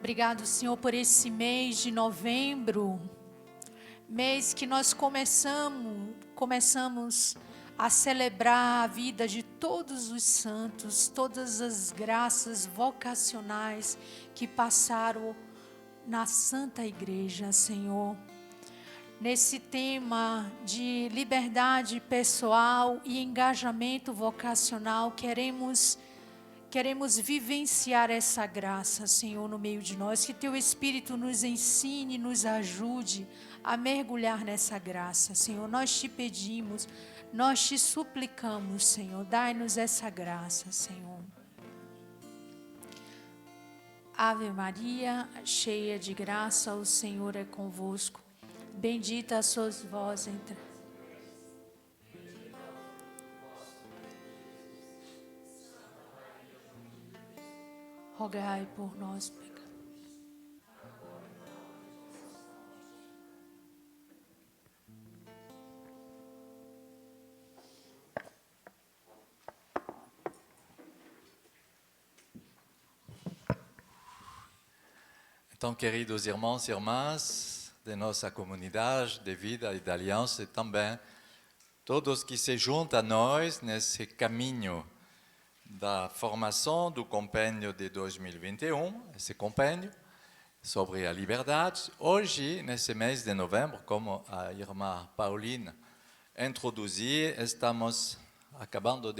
Obrigado, Senhor, por esse mês de novembro, mês que nós começamos a celebrar a vida de todos os santos, todas as graças vocacionais que passaram na Santa Igreja, Senhor. Nesse tema de liberdade pessoal e engajamento vocacional, queremos vivenciar essa graça, Senhor, no meio de nós. Que Teu Espírito nos ensine, nos ajude a mergulhar nessa graça, Senhor. Nós Te pedimos, nós Te suplicamos, Senhor. Dai-nos essa graça, Senhor. Ave Maria, cheia de graça, o Senhor é convosco. Bendita sois vós entre... Rogai por nós, pecadores. Então, queridos irmãos e irmãs de nossa comunidade de vida e de aliança, e também todos que se juntam a nós nesse caminho da formação do compêndio de 2021, esse compêndio sobre a liberdade. Hoje, nesse mês de novembro, como a irmã Paulina introduziu, estamos acabando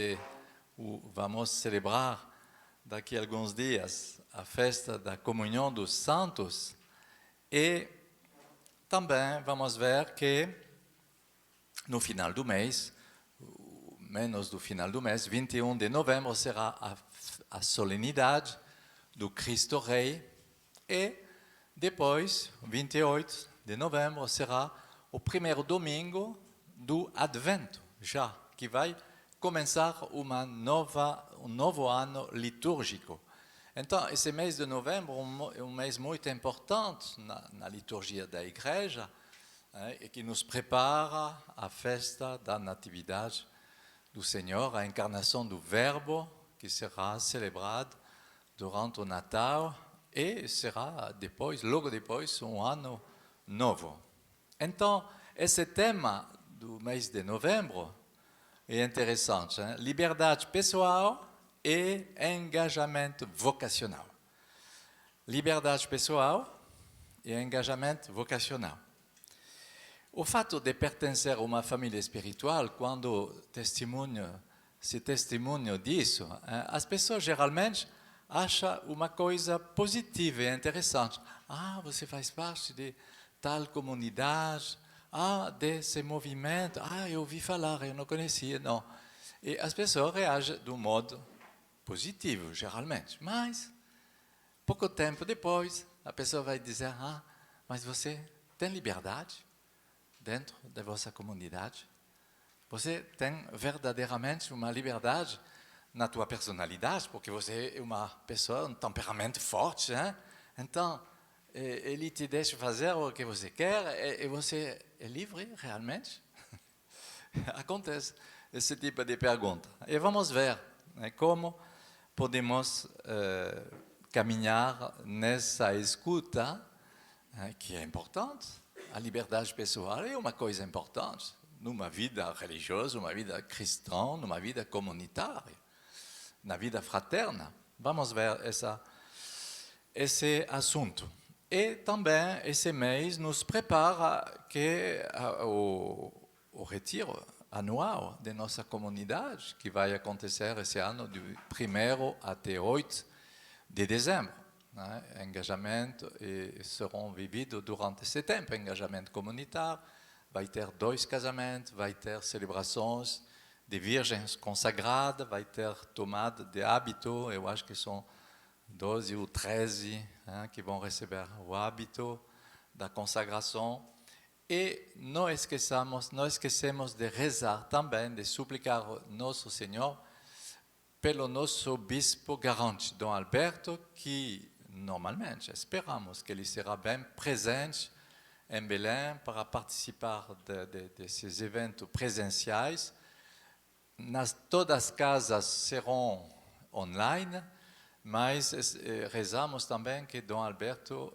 vamos celebrar daqui a alguns dias a festa da comunhão dos santos, e também vamos ver que no final do mês, menos do final do mês, 21 de novembro, será a solenidade do Cristo Rei, e depois, 28 de novembro, será o primeiro domingo do Advento, já que vai começar um novo ano litúrgico. Então, esse mês de novembro é um mês muito importante na liturgia da Igreja, e que nos prepara à festa da Natividade do Senhor, a encarnação do Verbo, que será celebrado durante o Natal e será logo depois, um ano novo. Então, esse tema do mês de novembro é interessante, hein? Liberdade pessoal e engajamento vocacional. Liberdade pessoal e engajamento vocacional. O fato de pertencer a uma família espiritual, quando se testemunha disso, as pessoas geralmente acham uma coisa positiva e interessante. Ah, você faz parte de tal comunidade, desse movimento, eu ouvi falar, eu não conhecia, não. E as pessoas reagem de um modo positivo, geralmente. Mas, pouco tempo depois, a pessoa vai dizer, mas você tem liberdade dentro da vossa comunidade? Você tem verdadeiramente uma liberdade na tua personalidade, porque você é uma pessoa, um temperamento forte, hein? Então, ele te deixa fazer o que você quer e você é livre realmente? Acontece esse tipo de pergunta. E vamos ver, né, como podemos caminhar nessa escuta, que é importante. A liberdade pessoal é uma coisa importante numa vida religiosa, numa vida cristã, numa vida comunitária, na vida fraterna. Vamos ver esse assunto. E também esse mês nos prepara o retiro anual de nossa comunidade, que vai acontecer esse ano do 1º até 8 de dezembro. Engajamento serão vividos durante esse tempo, engajamento comunitário, vai ter 2 casamentos, vai ter celebrações de virgens consagradas, vai ter tomada de hábito, eu acho que são 12 ou 13 que vão receber o hábito da consagração. E não esquecemos de rezar também, de suplicar nosso Senhor pelo nosso bispo garante, Dom Alberto, que normalmente esperamos que ele será bem presente em Belém para participar desses eventos presenciais. Todas as casas serão online, Mas rezamos também que Dom Alberto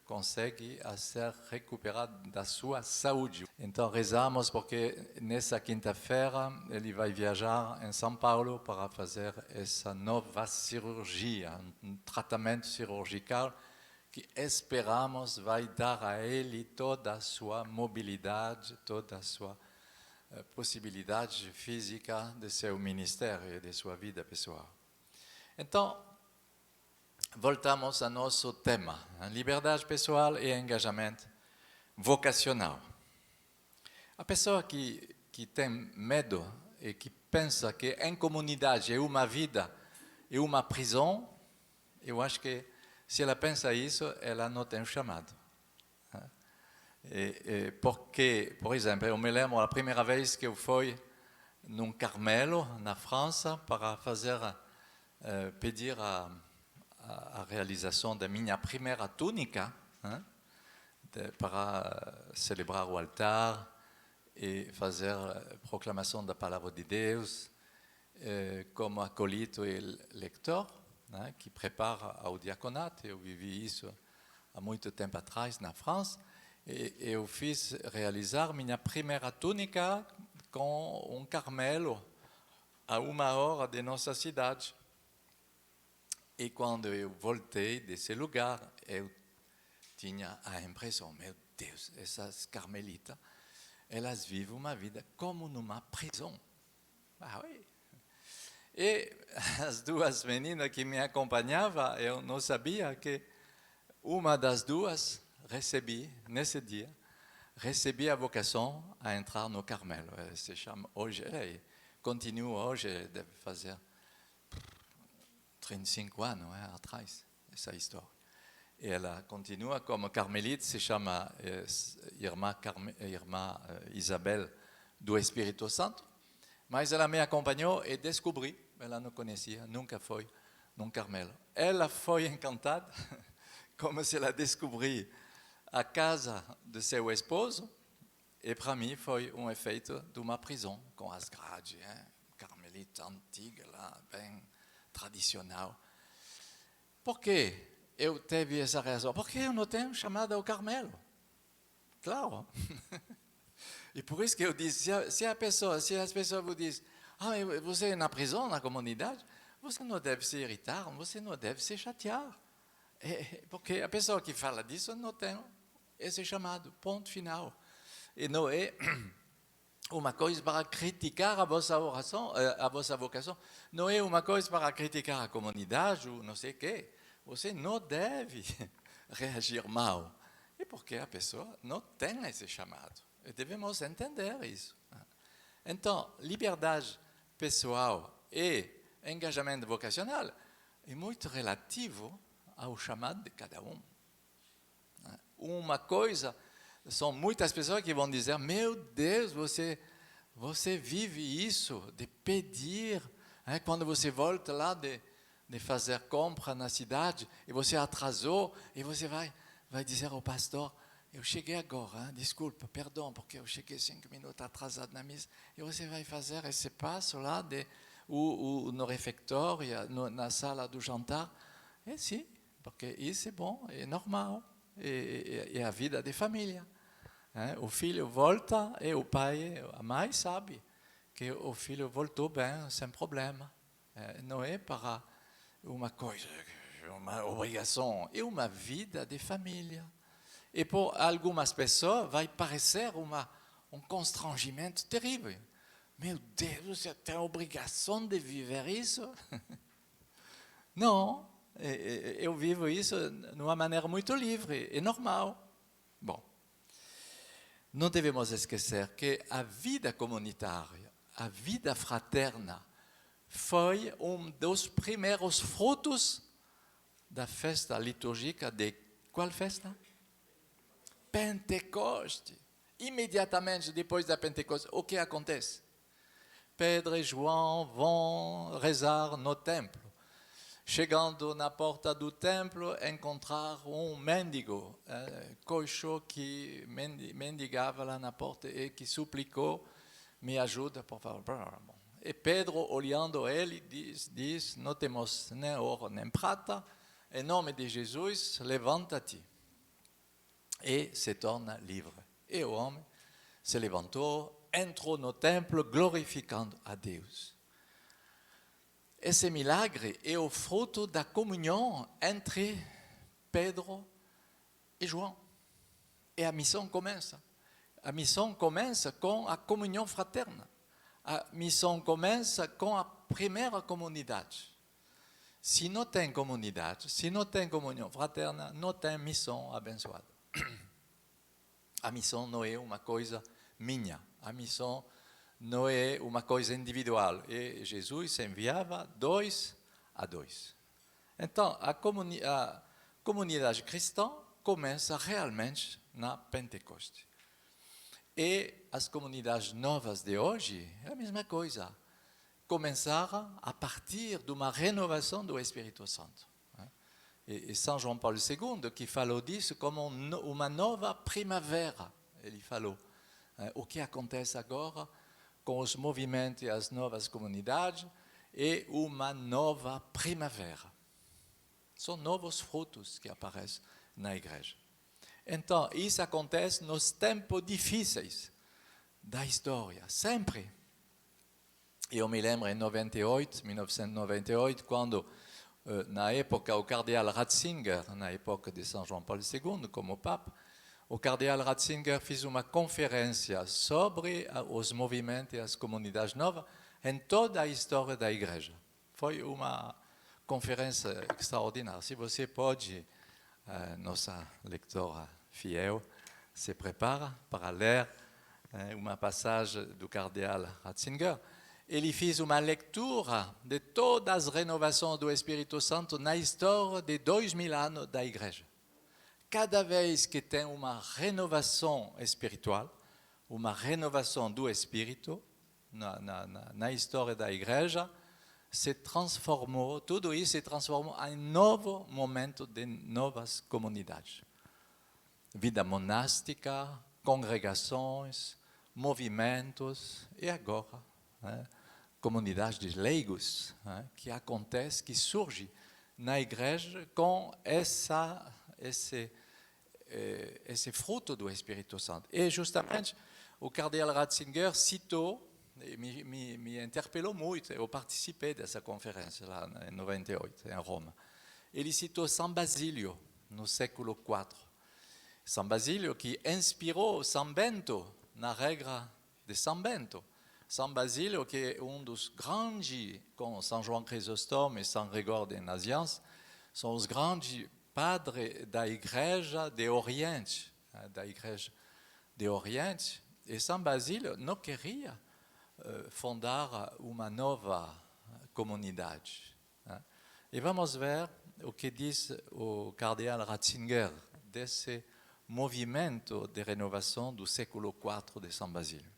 consegue ser recuperado da sua saúde. Então rezamos porque nessa quinta-feira ele vai viajar em São Paulo para fazer essa nova cirurgia, um tratamento cirurgical que esperamos vai dar a ele toda a sua mobilidade, toda a sua possibilidade física de seu ministério e de sua vida pessoal. Então, voltamos ao nosso tema, liberdade pessoal e engajamento vocacional. A pessoa que tem medo e que pensa que em comunidade é uma vida e uma prisão, eu acho que se ela pensa isso, ela não tem chamado. Porque, por exemplo, eu me lembro a primeira vez que eu fui num Carmelo, na França, para pedir a realização da minha primeira túnica, para celebrar o altar e fazer a proclamação da palavra de Deus, como acolito e leitor, que prepara ao diaconato. Eu vivi isso há muito tempo atrás na França, e eu fiz realizar minha primeira túnica com um Carmelo a 1 hora de nossa cidade. E quando eu voltei desse lugar, eu tinha a impressão, meu Deus, essas carmelitas, elas vivem uma vida como numa prisão. Ah, oui. E as duas meninas que me acompanhavam, eu não sabia que uma das duas nesse dia, recebi a vocação a entrar no Carmelo. Ela se chama hoje, ela continua hoje, deve fazer 35 anos atrás, essa história. E ela continua como carmelita, se chama Irmã Isabel do Espírito Santo, mas ela me acompanhou e descobri, ela não conhecia, nunca foi num Carmelo. Ela foi encantada, como se ela descobriu a casa de seu esposo, e para mim foi um efeito de uma prisão, com as grades, carmelita antiga lá, bem tradicional. Por que eu tive essa reação? Porque eu não tenho chamada ao Carmelo. Claro. E por isso que eu disse, se as pessoas vos dizem, você é na prisão, na comunidade, você não deve se irritar, você não deve se chatear. Porque a pessoa que fala disso não tem esse chamado, ponto final. E não é uma coisa para criticar a vossa oração, a vossa vocação, não é uma coisa para criticar a comunidade ou não sei o quê. Você não deve reagir mal. É porque a pessoa não tem esse chamado. E devemos entender isso. Então, liberdade pessoal e engajamento vocacional é muito relativo ao chamado de cada um. Uma coisa, são muitas pessoas que vão dizer, meu Deus, você vive isso, de pedir, quando você volta lá de fazer compra na cidade, e você atrasou, e você vai dizer ao pastor, eu cheguei agora, desculpa, perdão, porque eu cheguei 5 minutos atrasado na missa, e você vai fazer esse passo lá no refeitório, na sala do jantar. E sim, porque isso é bom, é normal. É a vida de família. O filho volta e o pai, a mãe sabe que o filho voltou bem, sem problema. Não é para uma coisa, uma obrigação, é uma vida de família. E por algumas pessoas vai parecer um constrangimento terrível. Meu Deus, você tem a obrigação de viver isso? Não. Eu vivo isso de uma maneira muito livre e normal. Bom, não devemos esquecer que a vida comunitária, a vida fraterna, foi um dos primeiros frutos da festa litúrgica de qual festa? Pentecoste. Imediatamente depois da Pentecoste, o que acontece? Pedro e João vão rezar no templo. Chegando na porta do templo, encontraram um mendigo, coxo, que mendigava lá na porta e que suplicou, me ajuda, por favor. E Pedro, olhando ele, diz, não temos nem ouro nem prata, em nome de Jesus, levanta-te. E se torna livre. E o homem se levantou, entrou no templo, glorificando a Deus. Esse milagre é o fruto da comunhão entre Pedro e João. E a missão começa. A missão começa com a comunhão fraterna. A missão começa com a primeira comunidade. Se não tem comunidade, se não tem comunhão fraterna, não tem missão abençoada. A missão não é uma coisa minha. A missão não é uma coisa individual. E Jesus enviava 2 a 2. Então, a comunidade cristã começa realmente na Pentecoste. E as comunidades novas de hoje é a mesma coisa. Começaram a partir de uma renovação do Espírito Santo. E São João Paulo II, que falou disso como uma nova primavera, ele falou. O que acontece agora com os movimentos e as novas comunidades é uma nova primavera. São novos frutos que aparecem na igreja. Então, isso acontece nos tempos difíceis da história, sempre. Eu me lembro em 1998, quando, na época, o cardeal Ratzinger, na época de São João Paulo II, como Papa, o cardeal Ratzinger fez uma conferência sobre os movimentos e as comunidades novas em toda a história da igreja. Foi uma conferência extraordinária. Se você pode, nossa leitora fiel se prepara para ler uma passagem do cardeal Ratzinger. Ele fez uma leitura de todas as renovações do Espírito Santo na história de 2000 anos da igreja. Cada vez que tem uma renovação espiritual, uma renovação do Espírito na história da igreja, tudo isso se transformou em novo momento de novas comunidades. Vida monástica, congregações, movimentos e agora, comunidades de leigos, que acontece, que surge na igreja com esse fruto do Espírito Santo. E justamente o cardeal Ratzinger citou, me interpelou muito, eu participei dessa conferência lá em 98, em Roma. Ele citou São Basílio, no século IV. São Basílio que inspirou São Bento na regra de São Bento. São Basílio que é um dos grandes, com São João Crisóstomo e São Gregório de Nazianze, são os grandes padres da Igreja de Oriente, E São Basílio não queria fundar uma nova comunidade. E vamos ver o que diz o cardeal Ratzinger desse movimento de renovação do século IV de São Basílio.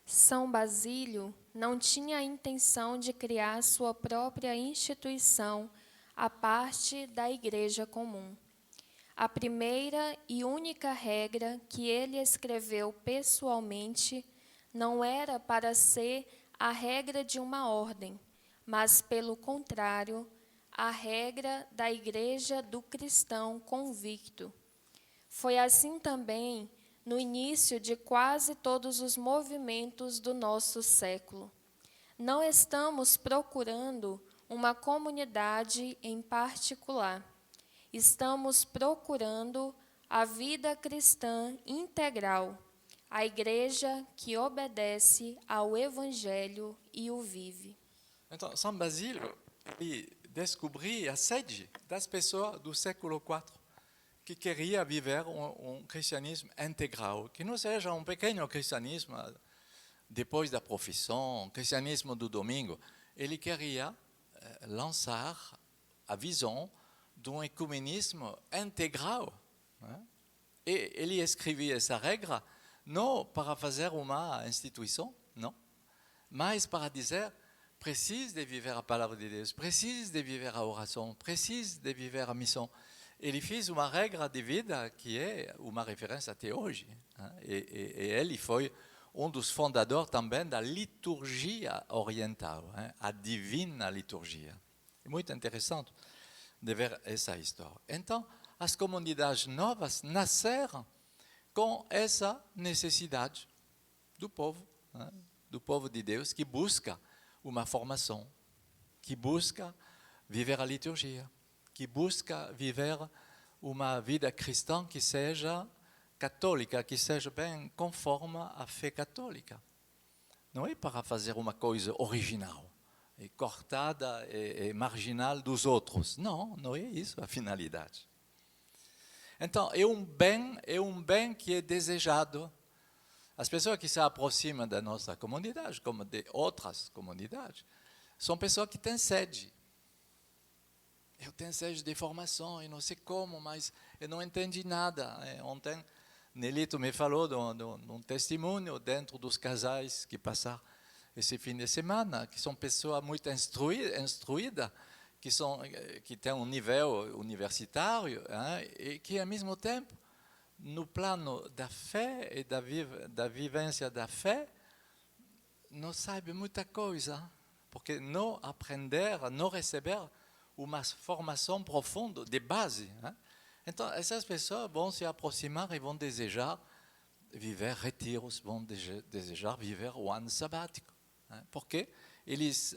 São Basílio não tinha a intenção de criar sua própria instituição à parte da Igreja comum. A primeira e única regra que ele escreveu pessoalmente não era para ser a regra de uma ordem, mas, pelo contrário, a regra da Igreja do cristão convicto. Foi assim também no início de quase todos os movimentos do nosso século. Não estamos procurando uma comunidade em particular. Estamos procurando a vida cristã integral, a igreja que obedece ao Evangelho e o vive. Então, São Basílio descobriu a sede das pessoas do século IV, que queria viver um cristianismo integral, que não seja um pequeno cristianismo depois da profissão, um cristianismo do domingo. Ele queria lançar a visão de um ecumenismo integral. E ele escrevia essa regra não para fazer uma instituição, não, mas para dizer: precisa de viver a palavra de Deus, precisa de viver a oração, precisa de viver a missão. Ele fez uma regra de vida que é uma referência até hoje. E ele foi dos fundadores também da liturgia oriental, a divina liturgia. É muito interessante de ver essa história. Então, as comunidades novas nasceram com essa necessidade do povo de Deus, que busca uma formação, que busca viver a liturgia, que busca viver uma vida cristã que seja católica, que seja bem conforme à fé católica. Não é para fazer uma coisa original, cortada e marginal dos outros. Não, não é isso a finalidade. Então, é um bem que é desejado. As pessoas que se aproximam da nossa comunidade, como de outras comunidades, são pessoas que têm sede. Eu tenho sede de formação, eu não sei como, mas eu não entendi nada. Ontem, Nelito me falou de um testemunho dentro dos casais que passaram esse fim de semana, que são pessoas muito instruídas, que têm um nível universitário, e que, ao mesmo tempo, no plano da fé e da vivência da fé, não sabem muita coisa, porque não aprenderam, não receberam uma formação profunda de base. Então, essas pessoas vão se aproximar e vão desejar viver retiros, vão desejar viver o ano sabático. Porque eles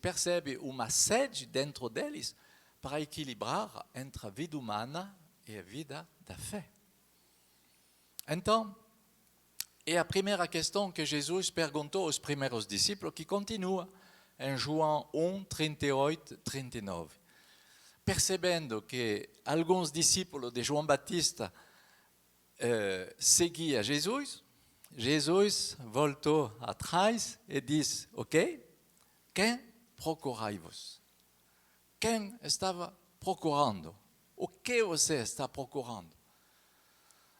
percebem uma sede dentro deles para equilibrar entre a vida humana e a vida da fé. Então, é a primeira questão que Jesus perguntou aos primeiros discípulos, que continua em João 1, 38, 39. Percebendo que alguns discípulos de João Batista seguiam Jesus, Jesus voltou atrás e disse: ok, quem procurai-vos? Quem estava procurando? O que você está procurando?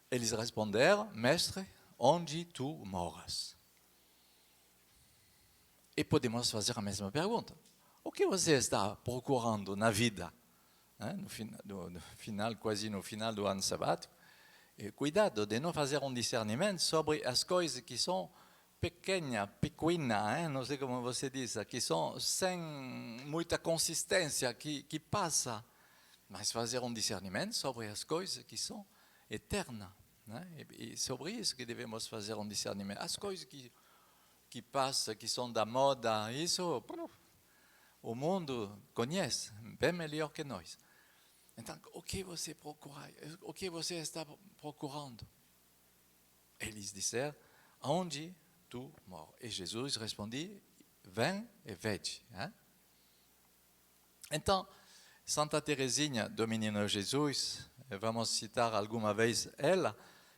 Eles responderam: mestre, onde tu moras? E podemos fazer a mesma pergunta: o que você está procurando na vida? Quase no final do ano sabático. E cuidado de não fazer um discernimento sobre as coisas que são pequenas, não sei como você diz, que são sem muita consistência, que passa. Mas fazer um discernimento sobre as coisas que são eternas. E sobre isso que devemos fazer um discernimento. As coisas que passam, que são da moda, isso o mundo conhece bem melhor que nós. Então, o que você procura? O que você está procurando? Eles disseram: onde tu moras? E Jesus respondeu: vem e vede. Então, Santa Teresinha do Menino Jesus, vamos citar alguma vez ela,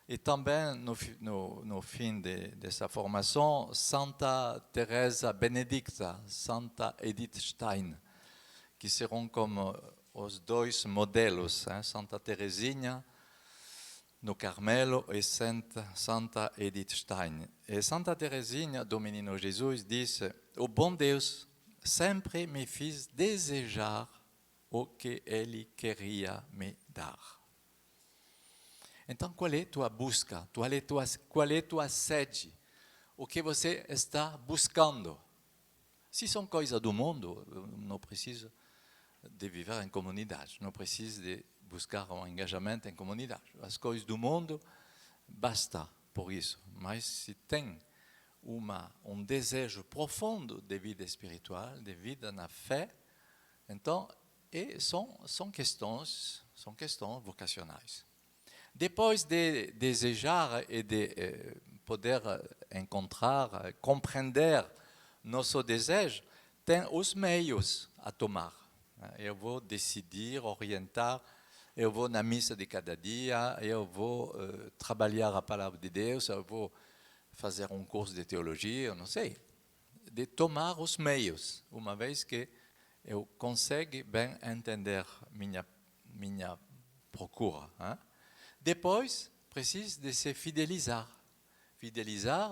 e também no fim dessa formação, Santa Teresa Benedicta, Santa Edith Stein, que serão como os dois modelos, Santa Teresinha no Carmelo e Santa Edith Stein. E Santa Teresinha do Menino Jesus disse: o bom Deus sempre me fez desejar o que Ele queria me dar. Então, qual é tua busca? Qual é tua sede? O que você está buscando? Se são coisas do mundo, não precisa de viver em comunidade, não precisa de buscar um engajamento em comunidade. As coisas do mundo, basta por isso. Mas se tem um desejo profundo de vida espiritual, de vida na fé, então são questões vocacionais. Depois de desejar e de poder encontrar, compreender nosso desejo, tem os meios a tomar. Eu vou decidir, orientar, eu vou na missa de cada dia, eu vou trabalhar a palavra de Deus, eu vou fazer um curso de teologia, eu não sei. De tomar os meios, uma vez que eu consigo bem entender minha procura. Depois, preciso de se fidelizar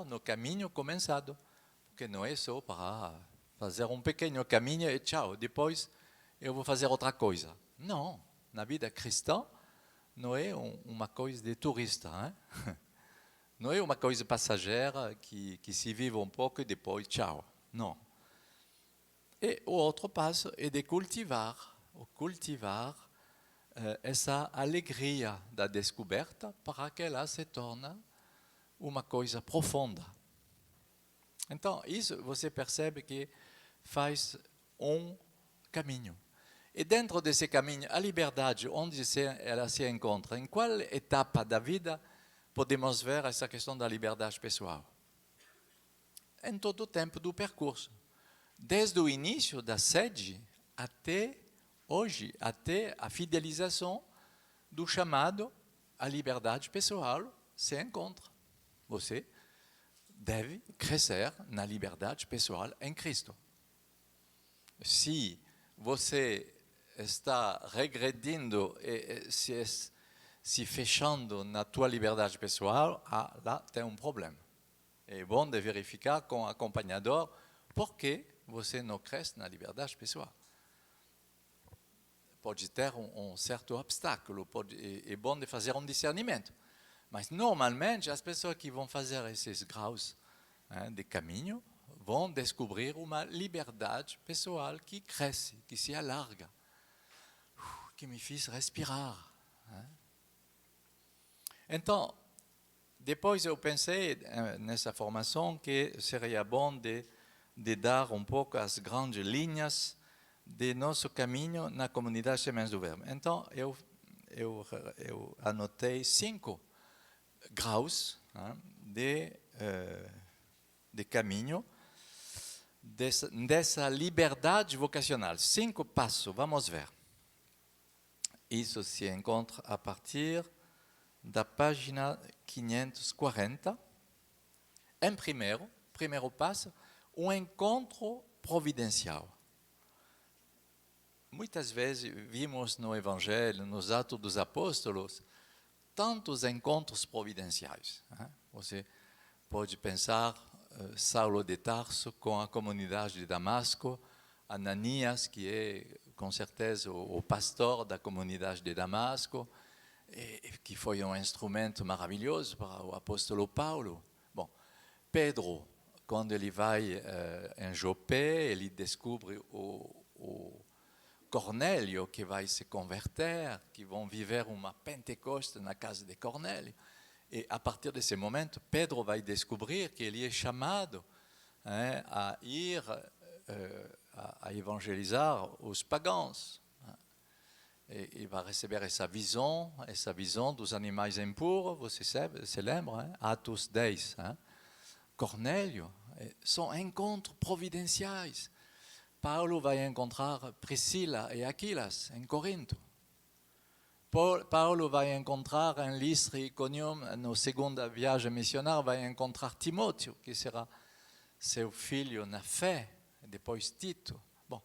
no caminho começado, porque não é só para fazer um pequeno caminho e tchau, depois eu vou fazer outra coisa. Não, na vida cristã não é uma coisa de turista. Não é uma coisa passageira que se vive um pouco e depois, tchau. Não. E o outro passo é de cultivar essa alegria da descoberta para que ela se torne uma coisa profunda. Então, isso você percebe que faz um caminho. E dentro desse caminho, a liberdade, onde ela se encontra? Em qual etapa da vida podemos ver essa questão da liberdade pessoal? Em todo o tempo do percurso. Desde o início da sede até hoje, até a fidelização do chamado à liberdade pessoal se encontra. Você deve crescer na liberdade pessoal em Cristo. Se você está regredindo e se fechando na tua liberdade pessoal, lá tem um problema. É bom de verificar com o acompanhador por que você não cresce na liberdade pessoal. Pode ter um certo obstáculo, é bom de fazer um discernimento. Mas, normalmente, as pessoas que vão fazer esses graus de caminho vão descobrir uma liberdade pessoal que cresce, que se alarga, que me fez respirar. Então, depois eu pensei nessa formação que seria bom de dar um pouco as grandes linhas de nosso caminho na comunidade Sementes do Verbo. Então, eu anotei 5 graus de caminho dessa liberdade vocacional. 5 passos, vamos ver. Isso se encontra a partir da página 540. Em primeiro passo, um encontro providencial. Muitas vezes vimos no Evangelho, nos Atos dos Apóstolos, tantos encontros providenciais. Você pode pensar Saulo de Tarso com a comunidade de Damasco, Ananias, que é com certeza o pastor da comunidade de Damasco, que foi um instrumento maravilhoso para o apóstolo Paulo. Bom, Pedro, quando ele vai em Jopé, ele descobre o Cornélio que vai se converter, que vão viver uma Pentecoste na casa de Cornélio. E a partir desse momento, Pedro vai descobrir que ele é chamado a ir a evangelizar os pagãos. E vai receber essa visão dos animais impuros, você se lembra, Atos 10. Cornélio, são encontros providenciais. Paulo vai encontrar Priscila e Aquilas em Corinto. Paulo vai encontrar em Listra e Iconium, na segunda viagem missionária, vai encontrar Timóteo, que será seu filho na fé, depois Tito. Bom,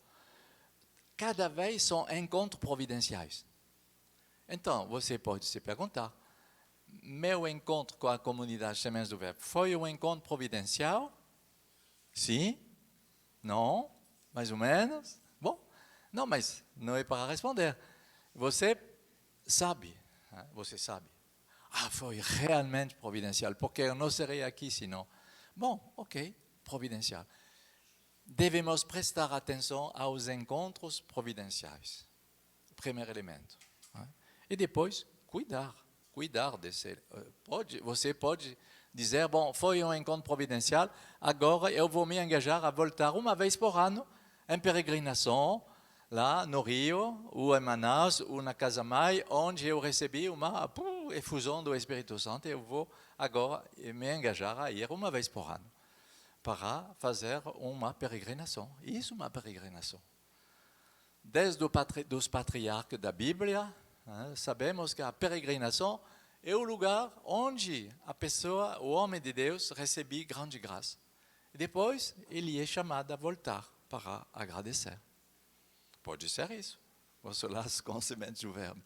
cada vez são encontros providenciais. Então, você pode se perguntar, meu encontro com a comunidade Sementes do Verbo foi um encontro providencial? Sim? Não? Mais ou menos? Bom, não, mas não é para responder. Você sabe. Foi realmente providencial, porque eu não seria aqui senão. Bom, ok, providencial. Devemos prestar atenção aos encontros providenciais. Primeiro elemento. E depois, cuidar desse. Você pode dizer, bom, foi um encontro providencial, agora eu vou me engajar a voltar uma vez por ano em peregrinação, lá no Rio, ou em Manaus, ou na Casa Mãe, onde eu recebi uma efusão do Espírito Santo. Eu vou agora me engajar a ir uma vez por ano para fazer uma peregrinação. Isso é uma peregrinação. Desde os patriarcas da Bíblia, sabemos que a peregrinação é o lugar onde a pessoa, o homem de Deus, recebe grande graça. E depois, ele é chamado a voltar para agradecer. Pode ser isso. Você lá com Sementes do Verbo.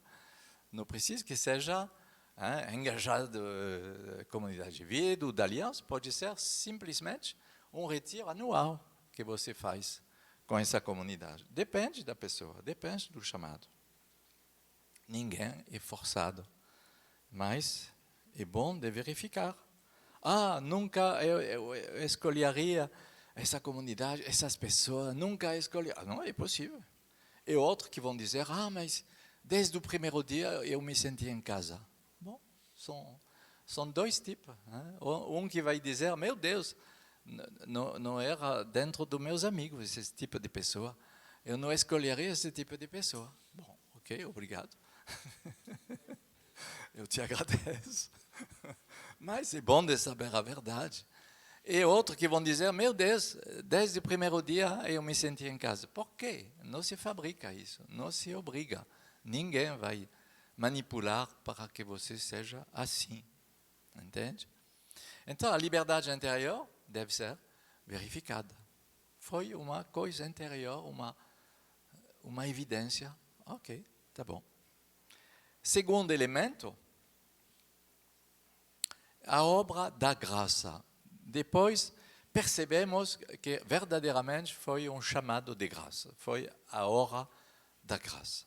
Não precisa que seja engajado comunidade de vida ou de aliança. Pode ser simplesmente um retiro anual que você faz com essa comunidade. Depende da pessoa, depende do chamado. Ninguém é forçado. Mas é bom de verificar nunca eu escolheria essa comunidade, essas pessoas, nunca escolheria. Não, é possível. E outros que vão dizer, mas desde o primeiro dia eu me senti em casa. Bom, são dois tipos. Né? Um que vai dizer, meu Deus, não era dentro dos meus amigos esse tipo de pessoa. Eu não escolheria esse tipo de pessoa. Bom, ok, obrigado. Eu te agradeço. Mas é bom de saber a verdade. E outros que vão dizer, meu Deus, desde o primeiro dia eu me senti em casa. Por quê? Não se fabrica isso, não se obriga. Ninguém vai manipular para que você seja assim. Entende? Então, a liberdade interior deve ser verificada. Foi uma coisa interior, uma evidência. Ok, tá bom. Segundo elemento, a obra da graça. Depois, percebemos que verdadeiramente foi um chamado de graça. Foi a hora da graça.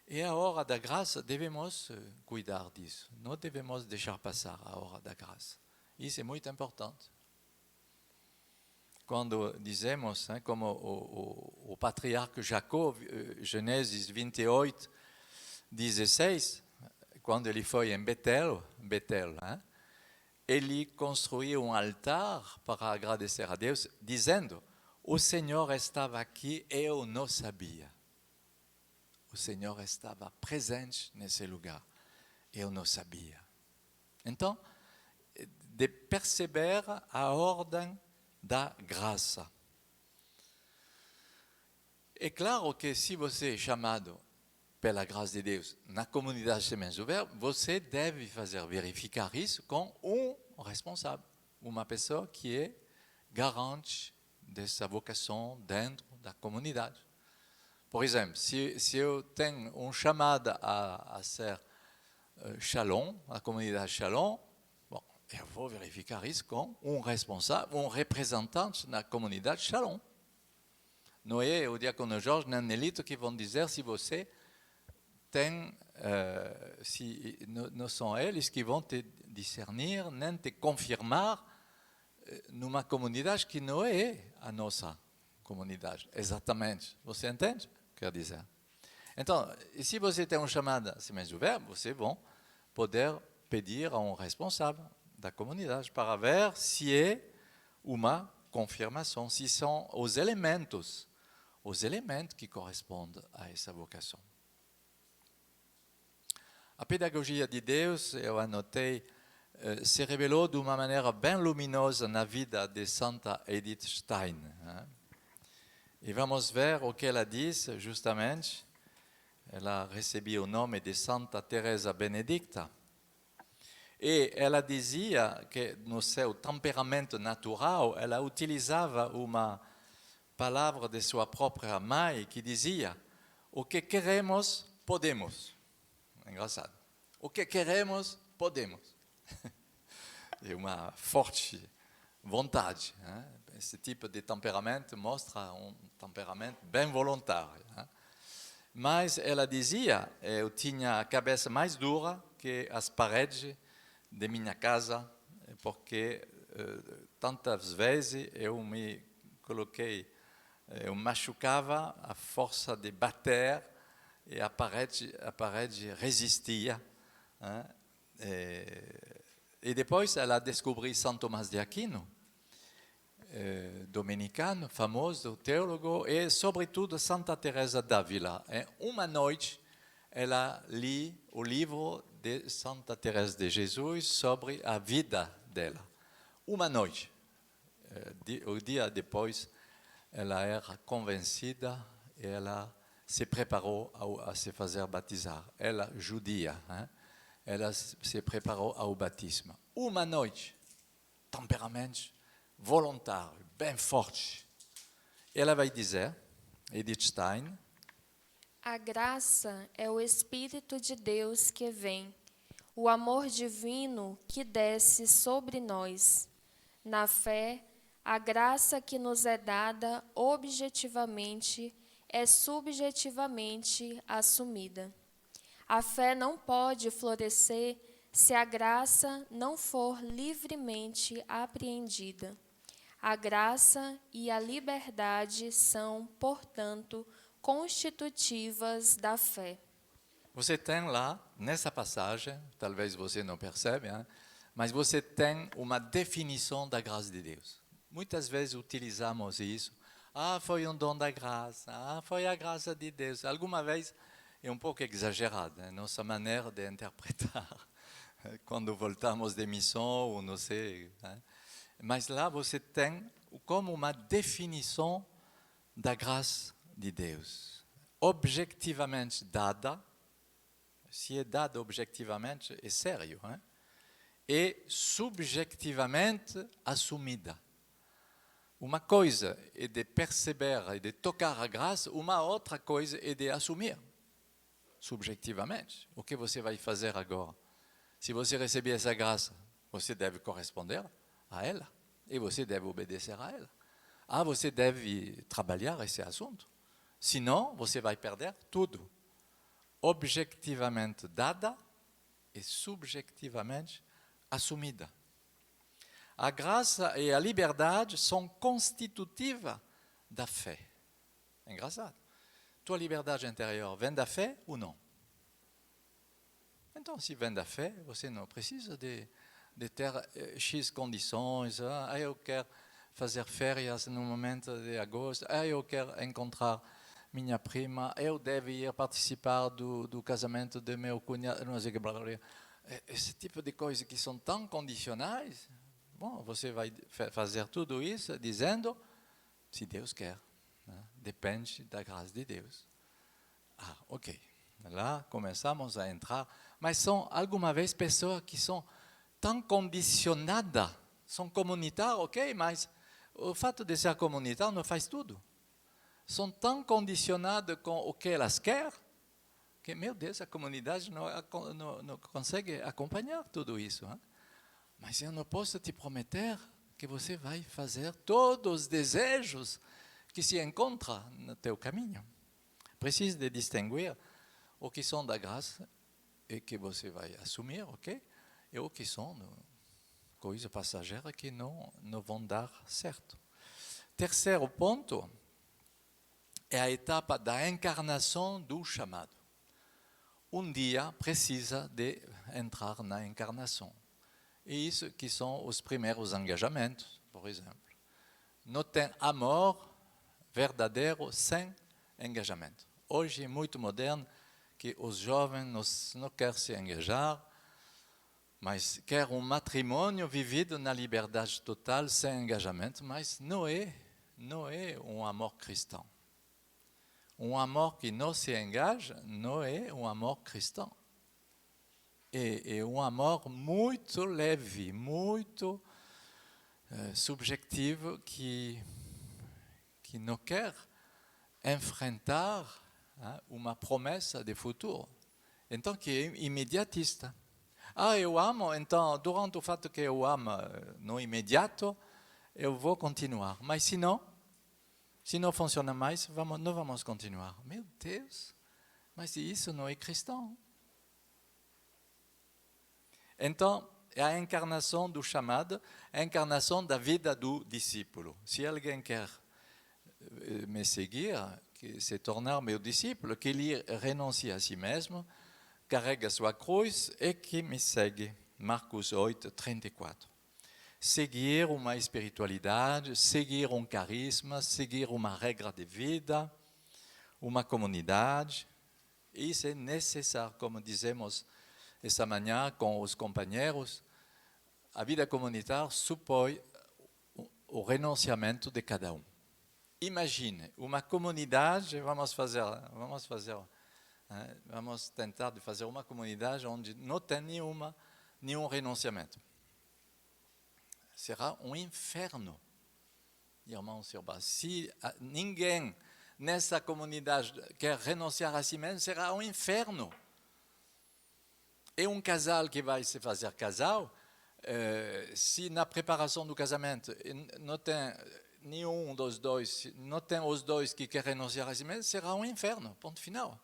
E a hora da graça, devemos cuidar disso. Não devemos deixar passar a hora da graça. Isso é muito importante. Quando dizemos, como o patriarca Jacó, Gênesis 28, 16, quando ele foi em Betel, ele construiu um altar para agradecer a Deus, dizendo, o Senhor estava aqui e eu não sabia. O Senhor estava presente nesse lugar, eu não sabia. Então, de perceber a ordem da graça. É claro que se você é chamado pela graça de Deus na comunidade Sementes do Verbo, você deve fazer verificar isso com um responsável, uma pessoa que é garante dessa vocação dentro da comunidade. Por exemplo, se eu tenho um chamado a ser Shalom, a comunidade Shalom, bom, eu vou verificar isso com um responsável, um representante da comunidade Shalom. Não é o diácono Jorge nem Nelito que vão dizer se você tem, não são eles que vão te discernir, nem te confirmar numa comunidade que não é a nossa comunidade. Exatamente. Você entende? Quer dizer. Então, se você tem um chamado a Sementes do Verbo, você vai poder pedir a um responsável da comunidade para ver se é uma confirmação, se são os elementos que correspondem a essa vocação. A pedagogia de Deus, eu anotei, se revelou de uma maneira bem luminosa na vida de Santa Edith Stein. E vamos ver o que ela diz, justamente. Ela recebeu o nome de Santa Teresa Benedicta. E ela dizia que no seu temperamento natural, ela utilizava uma palavra de sua própria mãe que dizia: o que queremos, podemos. Engraçado. O que queremos, podemos. É uma forte vontade. Esse tipo de temperamento mostra um temperamento bem voluntário. Mas ela dizia, eu tinha a cabeça mais dura que as paredes de minha casa, porque tantas vezes eu me coloquei, eu machucava a força de bater e a parede resistia. E depois ela descobriu São Tomás de Aquino, dominicano, famoso, teólogo, e sobretudo Santa Teresa d'Ávila. Uma noite ela li o livro de Santa Teresa de Jesus sobre a vida dela. Uma noite. O dia depois, ela era convencida e ela se preparou a se fazer batizar. Ela, judia, ela se preparou ao batismo. Uma noite, temperamento voluntário, bem forte. Ela vai dizer, Edith Stein, a graça é o Espírito de Deus que vem, o amor divino que desce sobre nós. Na fé, a graça que nos é dada objetivamente é subjetivamente assumida. A fé não pode florescer se a graça não for livremente apreendida. A graça e a liberdade são, portanto, constitutivas da fé. Você tem lá, nessa passagem, talvez você não percebe, hein? Mas você tem uma definição da graça de Deus. Muitas vezes utilizamos isso. Foi um dom da graça. Foi a graça de Deus. Alguma vez é um pouco exagerado, hein? Nossa maneira de interpretar. Quando voltamos de missão, ou não sei. Hein? Mas lá você tem como uma definição da graça de Deus. Objectivamente dada. Se é dada objetivamente, é sério. Hein? E subjetivamente assumida. Uma coisa é de perceber e de tocar a graça, uma outra coisa é de assumir, subjetivamente. O que você vai fazer agora? Se você receber essa graça, você deve corresponder a ela e você deve obedecer a ela. Você deve trabalhar esse assunto. Senão, você vai perder tudo. Objectivamente dada e subjetivamente assumida. A graça e a liberdade são constitutivas da fé. É engraçado. Tua liberdade interior vem da fé ou não? Então, se vem da fé, você não precisa de ter X condições. Eu quero fazer férias no momento de agosto. Eu quero encontrar minha prima. Eu devo ir participar do casamento de meu cunhado. Não sei o que. Esse tipo de coisas que são tão condicionais. Bom, você vai fazer tudo isso dizendo, se Deus quer, né? Depende da graça de Deus. Ok. Lá começamos a entrar, mas são alguma vez pessoas que são tão condicionadas, são comunitárias, ok, mas o fato de ser comunitário não faz tudo. São tão condicionadas com o que elas querem, que, meu Deus, a comunidade não consegue acompanhar tudo isso. Hein? Mas eu não posso te prometer que você vai fazer todos os desejos que se encontram no teu caminho. Precisa de distinguir o que são da graça e que você vai assumir, ok? E o que são coisas passageiras que não vão dar certo. Terceiro ponto é a etapa da encarnação do chamado. Um dia precisa de entrar na encarnação. E isso que são os primeiros engajamentos, por exemplo. Não tem amor verdadeiro sem engajamento. Hoje é muito moderno que os jovens não querem se engajar, mas querem um matrimônio vivido na liberdade total, sem engajamento, mas não é um amor cristão. Um amor que não se engaja não é um amor cristão. É um amor muito leve, muito subjetivo, que não quer enfrentar uma promessa de futuro. Então, que é imediatista. Eu amo, então, durante o fato que eu amo no imediato, eu vou continuar. Mas se não funciona mais, não vamos continuar. Meu Deus, mas isso não é cristão. Então, é a encarnação do chamado, a encarnação da vida do discípulo. Se alguém quer me seguir, que se tornar meu discípulo, que ele renuncie a si mesmo, carregue a sua cruz e que me segue. Marcos 8, 34. Seguir uma espiritualidade, seguir um carisma, seguir uma regra de vida, uma comunidade. Isso é necessário, como dizemos essa manhã com os companheiros. A vida comunitária supõe o renunciamento de cada um. Imagine uma comunidade, vamos tentar de fazer uma comunidade onde não tem nenhum renunciamento. Será um inferno, irmãos e irmãs. Se ninguém nessa comunidade quer renunciar a si mesmo, será um inferno. É um casal que vai se fazer casal, se na preparação do casamento não tem nenhum dos dois, não tem os dois que querem renunciar a si mesmo, será um inferno, ponto final.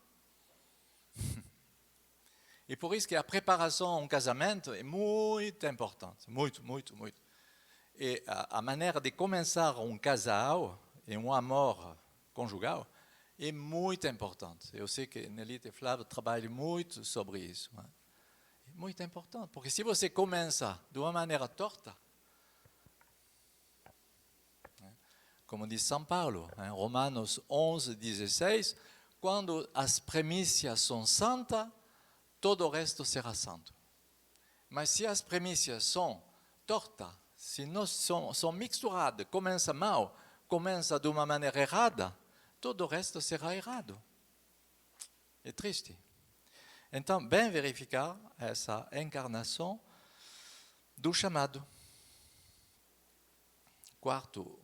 E por isso que a preparação a um casamento é muito importante, muito, muito, muito. E a maneira de começar um casal e um amor conjugal é muito importante. Eu sei que Nelita e Flávio trabalham muito sobre isso. Né? É muito importante, porque se você começa de uma maneira torta, como diz São Paulo, em Romanos 11, 16, quando as premissas são santas, todo o resto será santo. Mas se as premissas são tortas, se não são misturadas, começa mal, começa de uma maneira errada, todo o resto será errado. É triste. Então, bem verificar essa encarnação do chamado. Quarto,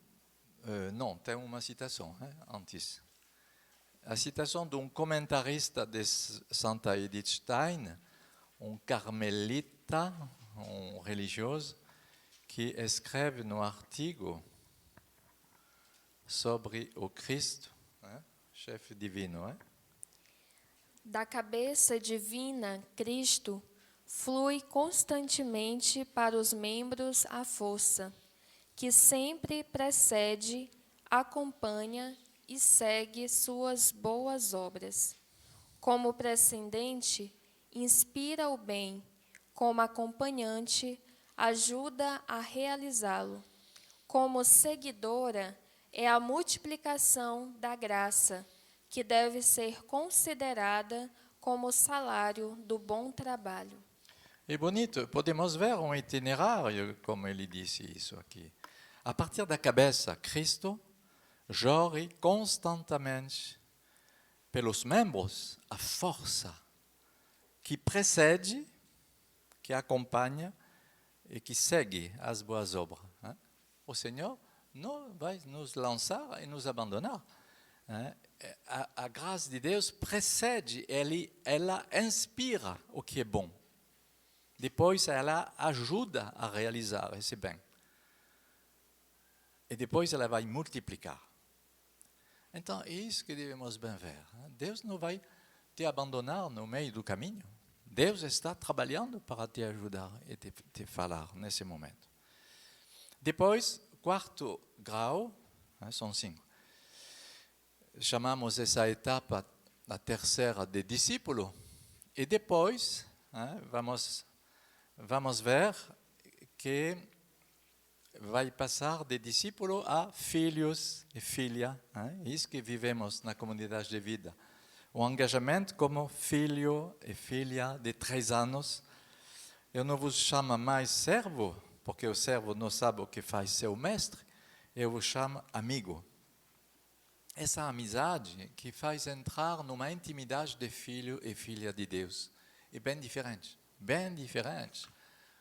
não, tem uma citação antes. A citação de um comentarista de Santa Edith Stein, um carmelita, um religioso, que escreve no artigo sobre o Cristo, chefe divino. Da cabeça divina, Cristo, flui constantemente para os membros a força, que sempre precede, acompanha e segue suas boas obras. Como precedente, inspira o bem, como acompanhante, ajuda a realizá-lo. Como seguidora, é a multiplicação da graça, que deve ser considerada como o salário do bom trabalho. É bonito, podemos ver um itinerário, como ele disse isso aqui. A partir da cabeça, Cristo jorre constantemente pelos membros a força que precede, que acompanha e que segue as boas obras. O Senhor não vai nos lançar e nos abandonar. A graça de Deus precede, ela inspira o que é bom. Depois ela ajuda a realizar esse bem. E depois ela vai multiplicar. Então, é isso que devemos bem ver. Deus não vai te abandonar no meio do caminho. Deus está trabalhando para te ajudar e te falar nesse momento. Depois, quarto grau, são 5. Chamamos essa etapa a terceira de discípulo. E depois, vamos ver que vai passar de discípulo a filhos e filha. Isso que vivemos na comunidade de vida. O engajamento como filho e filha de 3 anos. Eu não vos chamo mais servo, porque o servo não sabe o que faz seu mestre. Eu vos chamo amigo. Essa amizade que faz entrar numa intimidade de filho e filha de Deus. É bem diferente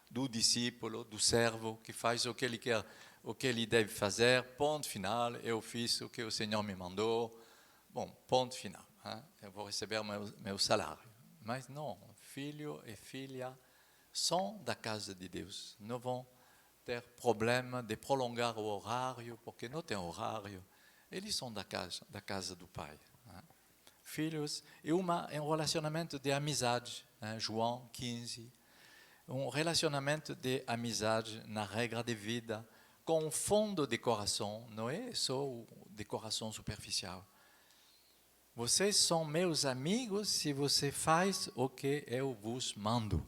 do discípulo, do servo, que faz o que ele quer, o que ele deve fazer, ponto final, eu fiz o que o Senhor me mandou, bom, ponto final, eu vou receber meu salário. Mas não, filho e filha são da casa de Deus, não vão ter problema de prolongar o horário, porque não tem horário, eles são da casa do Pai. Filhos, e um relacionamento de amizade, João 15, um relacionamento de amizade na regra de vida, com um fundo de coração, não é só de coração superficial. Vocês são meus amigos se você faz o que eu vos mando.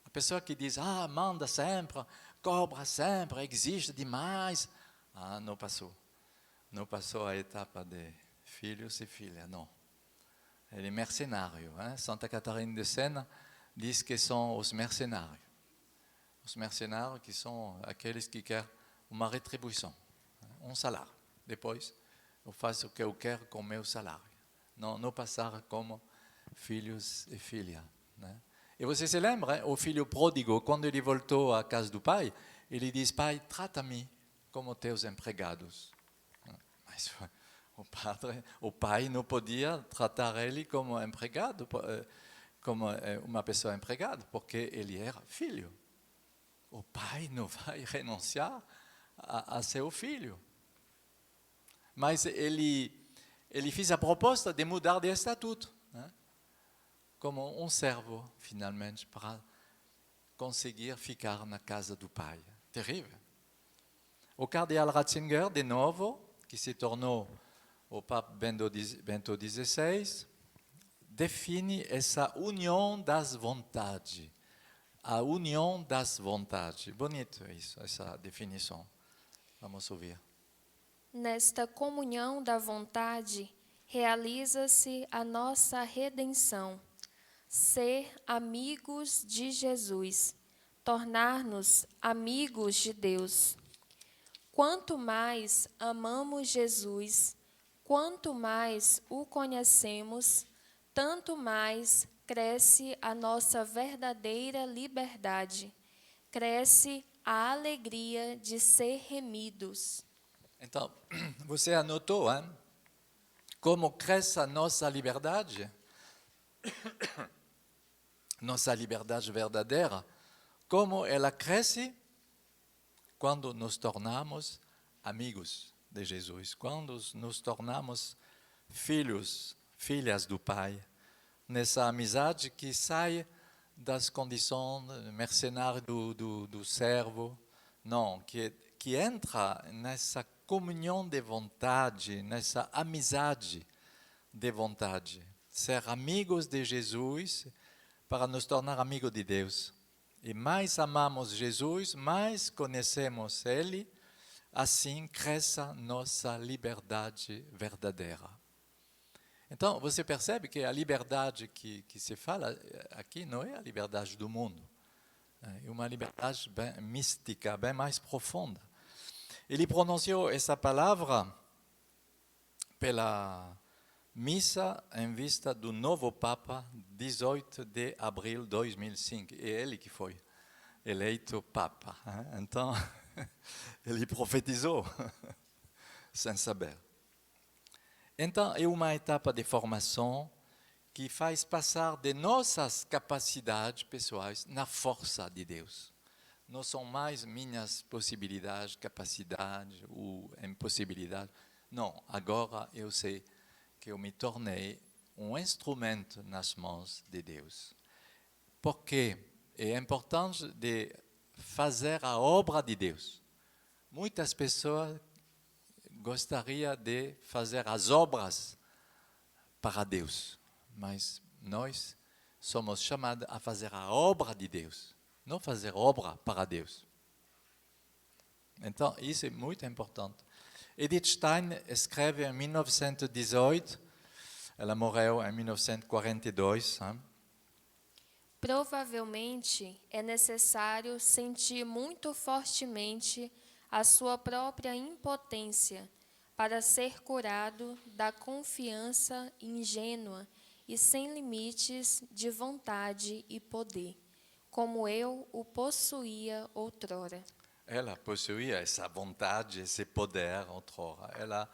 A pessoa que diz, manda sempre, cobra sempre, exige demais. Não passou. Não passou a etapa de filhos e filhas, não. Ele é mercenário. Santa Catarina de Sena diz que são os mercenários. Os mercenários que são aqueles que querem uma retribuição, um salário. Depois, eu faço o que eu quero com o meu salário. Não passar como filhos e filhas. E você se lembra, o filho pródigo, quando ele voltou à casa do pai, ele diz, pai, trata-me como teus empregados. Mas o pai não podia tratar ele como empregado, como uma pessoa empregada, porque ele era filho. O pai não vai renunciar a seu filho. Mas ele fez a proposta de mudar de estatuto. como servo, finalmente, para conseguir ficar na casa do Pai. Terrível. O cardeal Ratzinger, de novo, que se tornou o Papa Bento XVI, define essa união das vontades. A união das vontades. Bonito isso, essa definição. Vamos ouvir. Nesta comunhão da vontade, realiza-se a nossa redenção. Ser amigos de Jesus, tornar-nos amigos de Deus. Quanto mais amamos Jesus, quanto mais o conhecemos, tanto mais cresce a nossa verdadeira liberdade, cresce a alegria de ser remidos. Então, você anotou, hein? Como cresce a nossa liberdade? Nossa liberdade verdadeira, como ela cresce quando nos tornamos amigos de Jesus, quando nos tornamos filhos, filhas do Pai, nessa amizade que sai das condições mercenárias do servo, não, que entra nessa comunhão de vontade, nessa amizade de vontade. Ser amigos de Jesus para nos tornar amigos de Deus. E mais amamos Jesus, mais conhecemos Ele, assim cresce nossa liberdade verdadeira. Então, você percebe que a liberdade que se fala aqui não é a liberdade do mundo. É uma liberdade bem mística, bem mais profunda. Ele pronunciou essa palavra pela missa em vista do novo Papa, 18 de abril de 2005. É ele que foi eleito Papa. Então, ele profetizou, sem saber. Então, é uma etapa de formação que faz passar de nossas capacidades pessoais na força de Deus. Não são mais minhas possibilidades, capacidades ou impossibilidades. Não, agora eu sei que eu me tornei um instrumento nas mãos de Deus. Porque é importante de fazer a obra de Deus. Muitas pessoas gostariam de fazer as obras para Deus, mas nós somos chamados a fazer a obra de Deus, não fazer obra para Deus. Então, isso é muito importante. Edith Stein escreve em 1918, ela morreu em 1942. Provavelmente é necessário sentir muito fortemente a sua própria impotência para ser curado da confiança ingênua e sem limites de vontade e poder, como eu o possuía outrora. Ela possuía essa vontade, esse poder outrora. Ela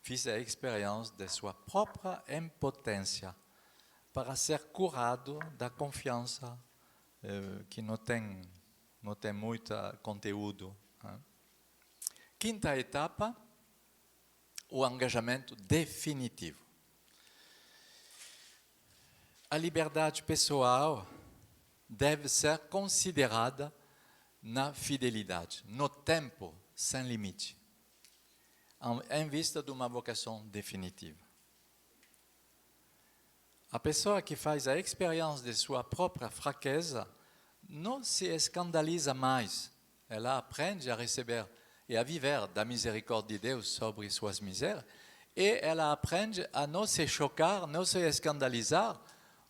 fez a experiência de sua própria impotência para ser curado da confiança que não tem muito conteúdo. Quinta etapa, o engajamento definitivo. A liberdade pessoal deve ser considerada na fidelidade, no tempo sem limite, em vista de uma vocação definitiva. A pessoa que faz a experiência de sua própria fraqueza não se escandaliza mais. Ela aprende a receber e a viver da misericórdia de Deus sobre suas misérias, e ela aprende a não se chocar, não se escandalizar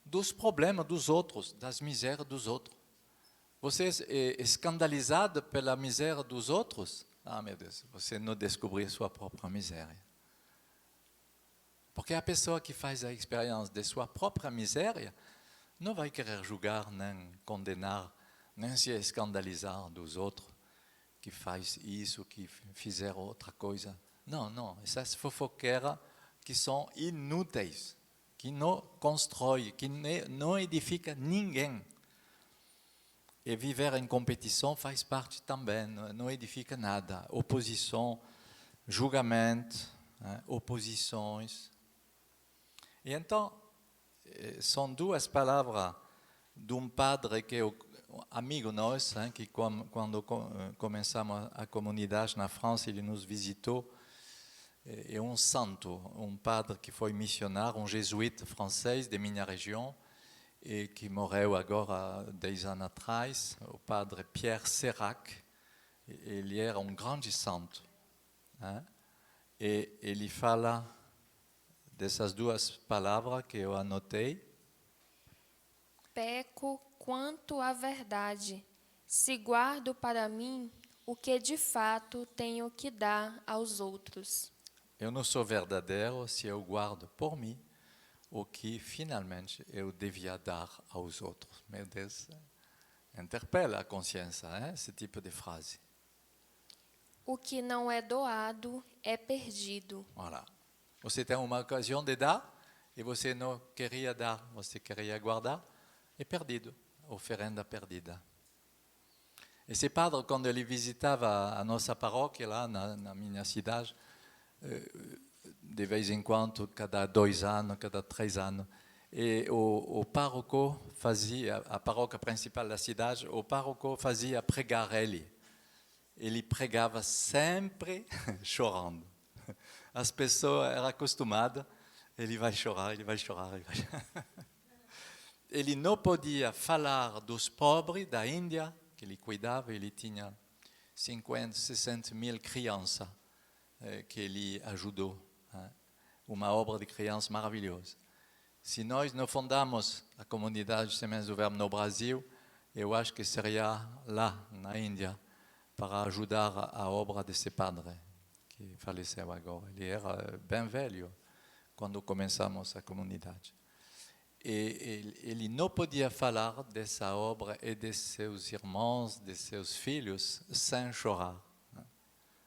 dos problemas dos outros, das misérias dos outros. Você é escandalizado pela miséria dos outros? Ah, meu Deus, você não descobriu sua própria miséria. Porque a pessoa que faz a experiência de sua própria miséria não vai querer julgar, nem condenar, nem se escandalizar dos outros que faz isso, que fizeram outra coisa. Não, essas fofoqueiras que são inúteis, que não constroem, que não edificam ninguém. E viver em competição faz parte também, não edifica nada. Oposição, julgamento, oposições. E então, são duas palavras de um padre que é amigo nosso, que quando começamos a comunidade na França, ele nos visitou. É um santo, um padre que foi missionário, um jesuíta francês de minha região, e que morreu agora 10 anos atrás, o padre Pierre Serac. Ele era um grande santo. E ele fala dessas duas palavras que eu anotei. Peco quanto à verdade, se guardo para mim o que de fato tenho que dar aos outros. Eu não sou verdadeiro se eu guardo por mim o que finalmente eu devia dar aos outros. Meu Deus, interpela a consciência, esse tipo de frase. O que não é doado é perdido. Voilà. Você tem uma ocasião de dar e você não queria dar, você queria guardar, é perdido, oferenda perdida. Esse padre, quando ele visitava a nossa paróquia lá na minha cidade, de vez em quando, cada 2 anos, cada 3 anos, e o pároco fazia, a paróquia principal da cidade, o pároco fazia pregar ele. Ele pregava sempre chorando. As pessoas eram acostumadas, ele vai chorar, ele vai chorar, ele vai chorar. Ele não podia falar dos pobres da Índia, que ele cuidava, ele tinha 50, 60 mil crianças que ele ajudou. Uma obra de criança maravilhosa. Se nós não fundamos a comunidade Sementes do Verbo no Brasil, eu acho que seria lá, na Índia, para ajudar a obra desse padre, que faleceu agora. Ele era bem velho quando começamos a comunidade. E ele não podia falar dessa obra e de seus irmãos, de seus filhos, sem chorar.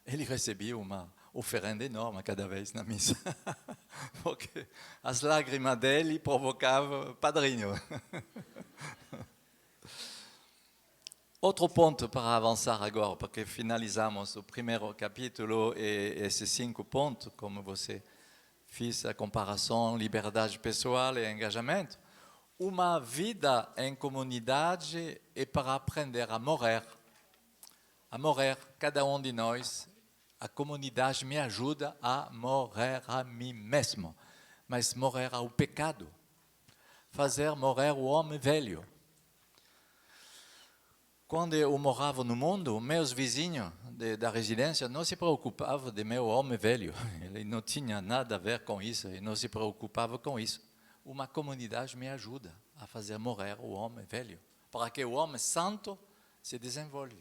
Ele recebia uma oferenda enorme cada vez na missa, porque as lágrimas dele provocavam padrinho. Outro ponto para avançar agora, porque finalizamos o primeiro capítulo e esses 5 pontos, como você fez a comparação, liberdade pessoal e engajamento. Uma vida em comunidade é para aprender a morrer. A morrer, cada um de nós, a comunidade me ajuda a morrer a mim mesmo, mas morrer ao pecado. Fazer morrer o homem velho. Quando eu morava no mundo, meus vizinhos da residência não se preocupavam de meu homem velho. Ele não tinha nada a ver com isso, e não se preocupava com isso. Uma comunidade me ajuda a fazer morrer o homem velho, para que o homem santo se desenvolva,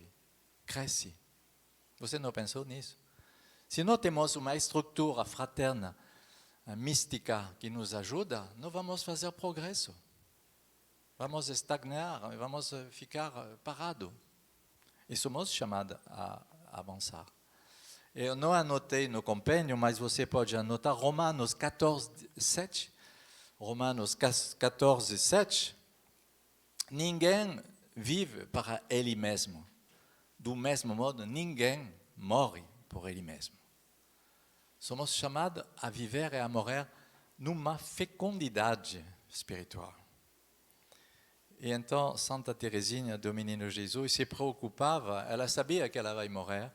cresce. Você não pensou nisso? Se não temos uma estrutura fraterna, mística que nos ajuda, não vamos fazer progresso. Vamos estagnar, vamos ficar parados. E somos chamados a avançar. Eu não anotei no compêndio, mas você pode anotar Romanos 14, 7. Romanos 14, 7. Ninguém vive para ele mesmo. Do mesmo modo, ninguém morre por ele mesmo. Somos chamados a viver e a morrer numa fecundidade espiritual. E então, Santa Teresinha do Menino Jesus se preocupava, ela sabia que ela vai morrer,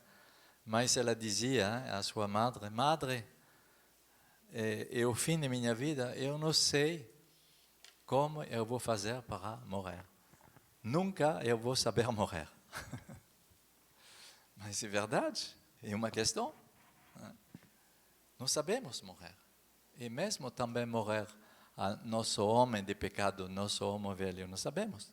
mas ela dizia à sua madre, Madre, é o fim da minha vida, eu não sei como eu vou fazer para morrer. Nunca eu vou saber morrer. Mas é verdade, é uma questão. Não sabemos morrer. E mesmo também morrer a nosso homem de pecado, nosso homem velho, não sabemos.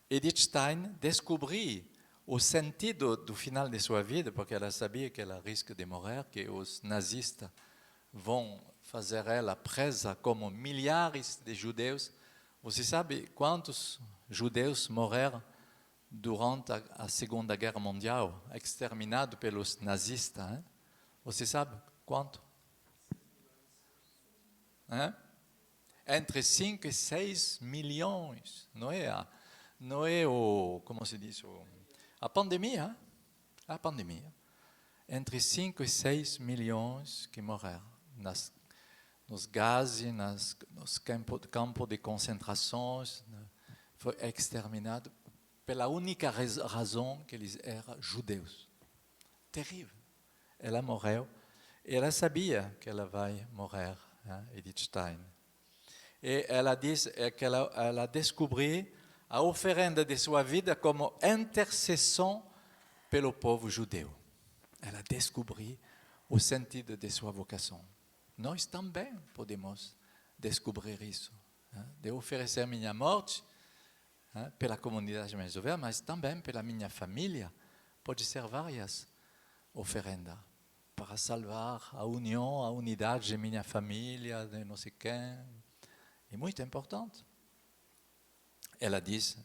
Edith Stein descobriu o sentido do final de sua vida, porque ela sabia que ela risca de morrer, que os nazistas vão fazer ela presa como milhares de judeus. Você sabe quantos judeus morreram durante a Segunda Guerra Mundial, exterminados pelos nazistas? Hein? Você sabe quanto? Hein? Entre 5 e 6 milhões. Não é o, como se diz, a pandemia. A pandemia. Entre 5 e 6 milhões que morreram nos gases, nos campos de concentração, foi exterminado pela única razão que eles eram judeus. Terrível. Ela morreu, e ela sabia que ela vai morrer, Edith Stein. E ela diz que ela descobriu a oferenda de sua vida como intercessão pelo povo judeu. Ela descobriu o sentido de sua vocação. Nós também podemos descobrir isso, de oferecer minha morte pela comunidade Menzover, mas também pela minha família. Pode ser várias oferendas para salvar a união, a unidade de minha família, de não sei quem. É muito importante. Ela diz,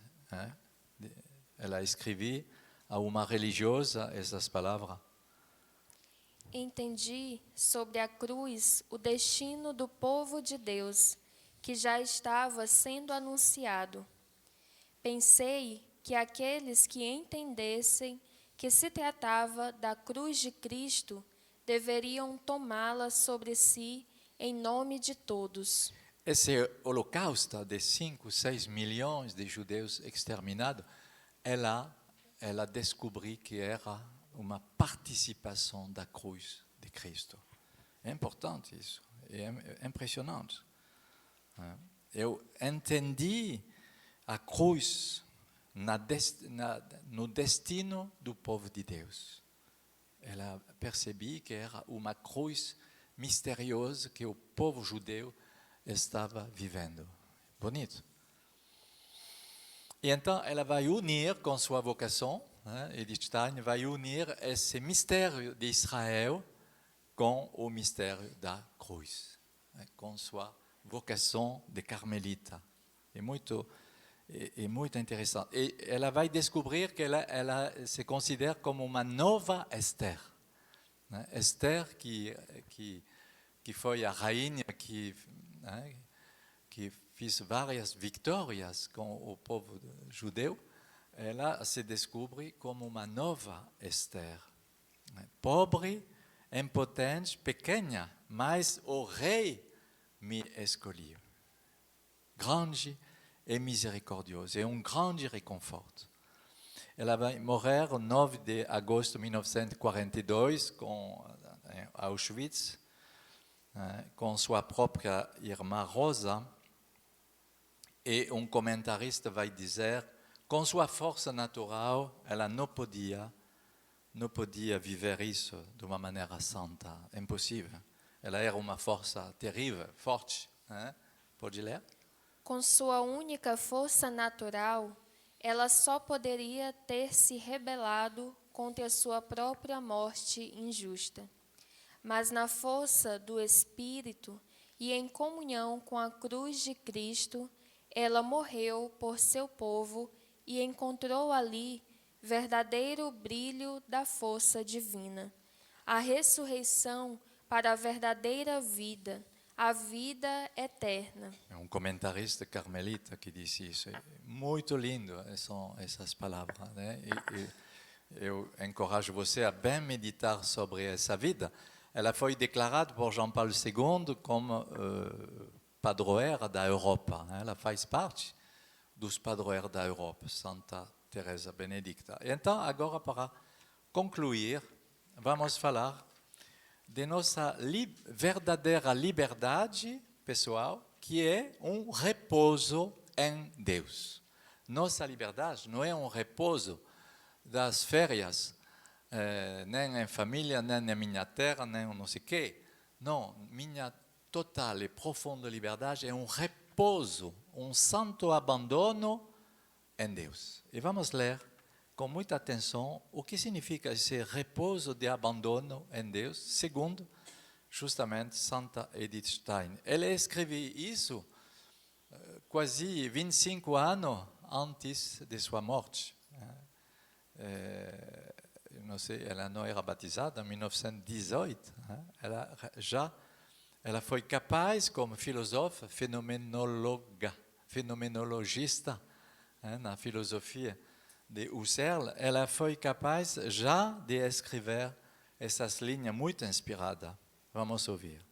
ela escreveu a uma religiosa essas palavras. Entendi sobre a cruz o destino do povo de Deus, que já estava sendo anunciado. Pensei que aqueles que entendessem que se tratava da cruz de Cristo deveriam tomá-la sobre si em nome de todos. Esse holocausto de 5, 6 milhões de judeus exterminados, ela descobriu que era uma participação da cruz de Cristo. É importante isso, é impressionante. Eu entendi a cruz no destino do povo de Deus. Ela percebeu que era uma cruz misteriosa que o povo judeu estava vivendo. Bonito. E então ela vai unir com sua vocação, Edith Stein vai unir esse mistério de Israel com o mistério da cruz, com sua vocação de carmelita. É muito interessante. E ela vai descobrir que ela se considera como uma nova Esther. Esther que foi a rainha que fez várias vitórias com o povo judeu, ela se descobre como uma nova Esther. Pobre, impotente, pequena, mas o rei me escolheu. Grande e misericordioso, é grande reconforto. Ela vai morrer no 9 de agosto de 1942 em Auschwitz, com sua própria irmã Rosa, e comentarista vai dizer, com sua força natural, ela não podia viver isso de uma maneira santa, impossível. Ela era uma força terrível, forte. Pode ler? Com sua única força natural, ela só poderia ter se rebelado contra sua própria morte injusta. Mas na força do Espírito e em comunhão com a cruz de Cristo, ela morreu por seu povo e encontrou ali verdadeiro brilho da força divina, a ressurreição para a verdadeira vida, a vida eterna. É comentarista carmelita que disse isso. É muito lindo são essas palavras, né? E eu encorajo você a bem meditar sobre essa vida. Ela foi declarada por João Paulo II como padroeira da Europa. Ela faz parte dos padroeiros da Europa, Santa Teresa Benedicta. Então, agora, para concluir, vamos falar de nossa verdadeira liberdade pessoal, que é repouso em Deus. Nossa liberdade não é repouso das férias, nem em família, nem na minha terra, nem não sei o quê. Não, minha total e profunda liberdade é repouso, santo abandono em Deus. E vamos ler com muita atenção o que significa esse repouso de abandono em Deus, segundo justamente Santa Edith Stein. Ela escreveu isso quase 25 anos antes de sua morte. Não sei, ela não era batizada em 1918. Ela foi capaz, como filósofa, fenomenologista, na filosofia de Husserl, ela foi capaz já de escrever essas linhas muito inspiradas. Vamos ouvir.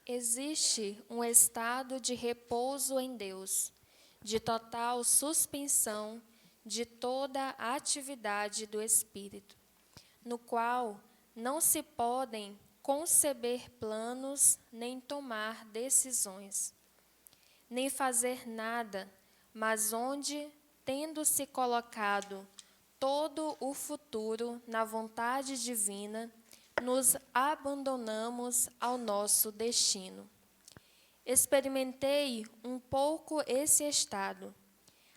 Existe um estado de repouso em Deus, de total suspensão de toda a atividade do Espírito, no qual não se podem conceber planos nem tomar decisões, nem fazer nada, mas onde, tendo-se colocado todo o futuro na vontade divina, nos abandonamos ao nosso destino. Experimentei um pouco esse estado,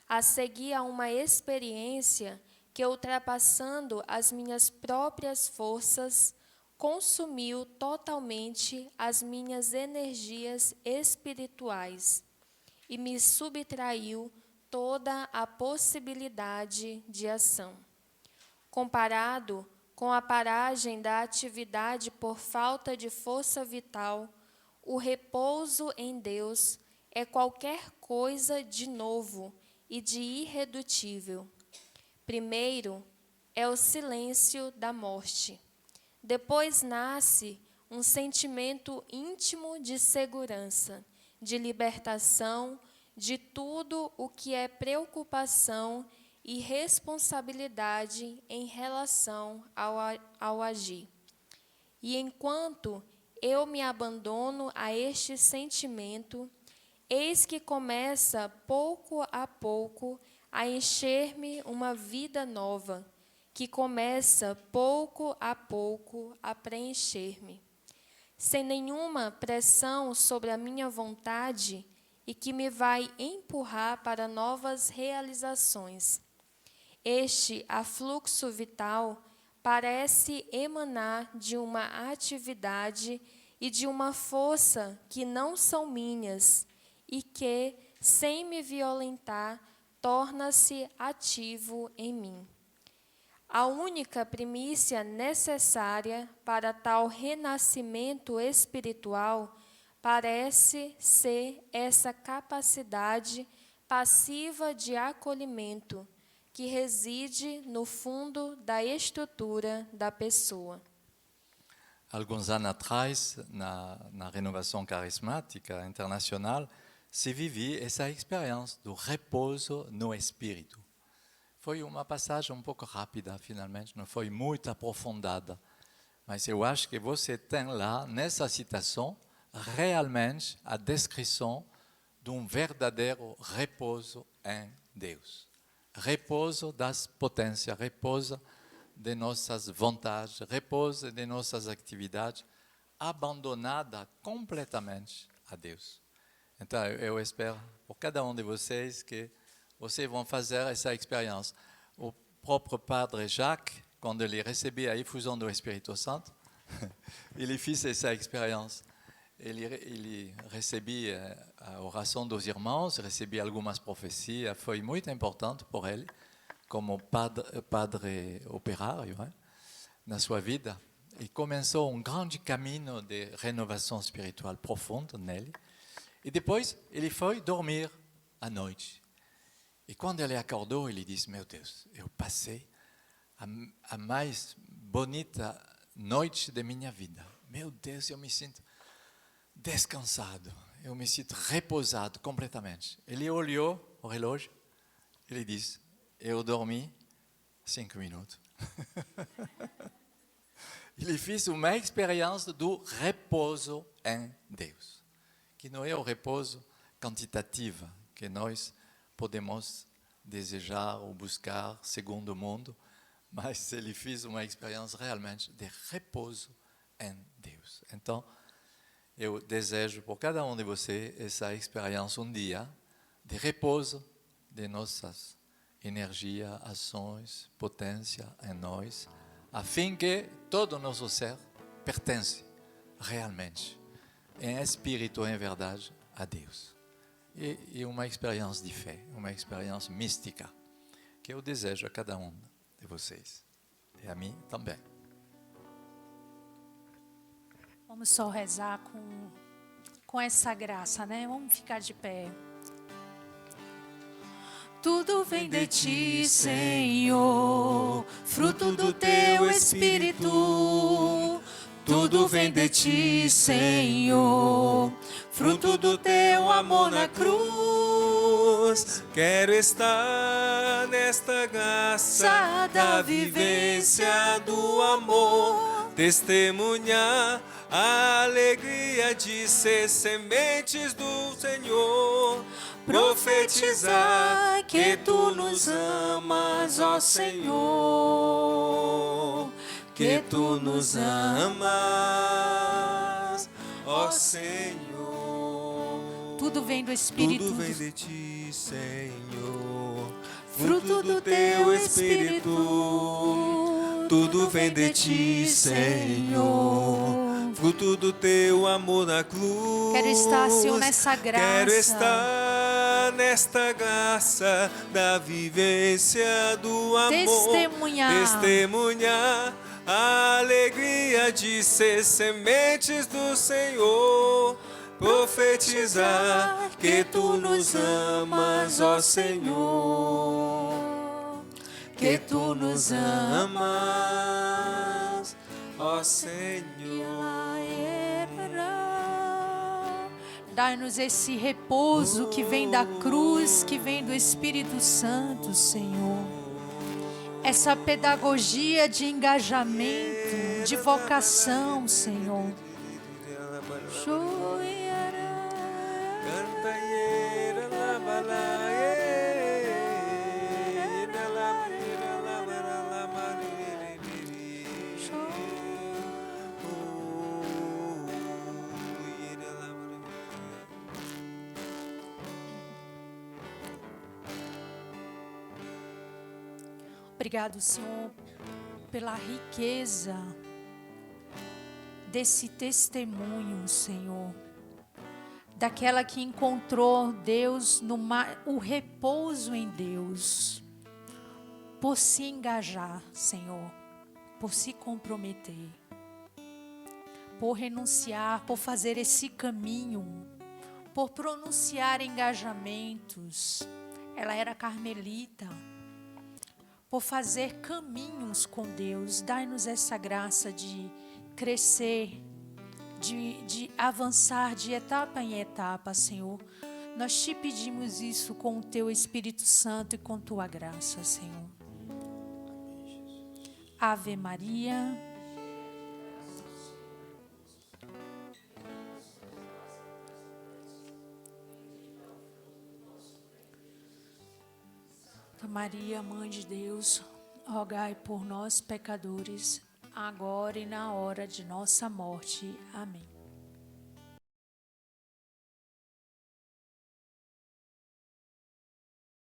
a seguir a uma experiência que, ultrapassando as minhas próprias forças, consumiu totalmente as minhas energias espirituais e me subtraiu toda a possibilidade de ação. Comparado com a paragem da atividade por falta de força vital, o repouso em Deus é qualquer coisa de novo e de irredutível. Primeiro é o silêncio da morte. Depois nasce um sentimento íntimo de segurança, de libertação de tudo o que é preocupação e responsabilidade em relação ao agir. E enquanto eu me abandono a este sentimento, eis que começa pouco a pouco a encher-me uma vida nova, que começa pouco a pouco a preencher-me, sem nenhuma pressão sobre a minha vontade e que me vai empurrar para novas realizações. Este afluxo vital parece emanar de uma atividade e de uma força que não são minhas e que, sem me violentar, torna-se ativo em mim. A única primícia necessária para tal renascimento espiritual parece ser essa capacidade passiva de acolhimento que reside no fundo da estrutura da pessoa. Alguns anos atrás, na renovação carismática internacional, se vivia essa experiência do repouso no espírito. Foi uma passagem um pouco rápida, finalmente, não foi muito aprofundada. Mas eu acho que você tem lá, nessa citação, realmente a descrição de um verdadeiro repouso em Deus. Repouso das potências, repouso de nossas vontades, repouso de nossas atividades, abandonada completamente a Deus. Então, eu espero, por cada um de vocês, que vocês vão fazer essa experiência. O próprio Padre Jacques, quando ele recebia a efusão do Espírito Santo, ele fez essa experiência. Ele recebia a oração dos irmãos, recebia algumas profecias, foi muito importante por ele, como padre operário, na sua vida. E começou um grande caminho de renovação espiritual profunda nele. E depois, ele foi dormir à noite. E quando ele acordou, ele disse, meu Deus, eu passei a mais bonita noite de minha vida. Meu Deus, eu me sinto descansado, eu me sinto repousado completamente. Ele olhou o relógio, ele disse, eu dormi 5 minutos. Ele fez uma experiência do repouso em Deus, que não é o repouso quantitativo que nós podemos desejar ou buscar segundo o mundo, mas ele fez uma experiência realmente de repouso em Deus. Então, eu desejo por cada um de vocês essa experiência um dia de repouso de nossas energias, ações, potência em nós, a fim que todo o nosso ser pertence realmente, em espírito, em verdade, a Deus. E uma experiência de fé, uma experiência mística, que eu desejo a cada um de vocês, e a mim também. Vamos só rezar com essa graça, né? Vamos ficar de pé. Tudo vem de ti, Senhor, fruto do teu Espírito. Tudo tudo vem de ti, Senhor. Fruto do teu amor na cruz. Quero estar nesta graça da vivência do amor. Testemunhar a alegria de ser sementes do Senhor. Profetizar que tu nos amas, ó Senhor. Que tu nos amas, ó Senhor. Tudo vem do Espírito. Tudo vem de ti, Senhor. Fruto do teu Espírito. Tudo vem de ti, Senhor. Fruto do teu amor na cruz. Quero estar, Senhor, nessa graça. Quero estar nesta graça da vivência do amor. Testemunhar a alegria de ser sementes do Senhor. Profetizar que tu nos amas, ó Senhor. Que tu nos amas, ó Senhor. Dai-nos esse repouso que vem da cruz, que vem do Espírito Santo, Senhor. Essa pedagogia de engajamento, de vocação, Senhor. Obrigado, Senhor, pela riqueza desse testemunho, Senhor, daquela que encontrou Deus, o repouso em Deus, por se engajar, Senhor, por se comprometer, por renunciar, por fazer esse caminho, por pronunciar engajamentos. Ela era carmelita. Por fazer caminhos com Deus. Dai-nos essa graça de crescer, de avançar de etapa em etapa, Senhor. Nós te pedimos isso com o teu Espírito Santo e com tua graça, Senhor. Ave Maria. Maria, Mãe de Deus, rogai por nós, pecadores, agora e na hora de nossa morte. Amém.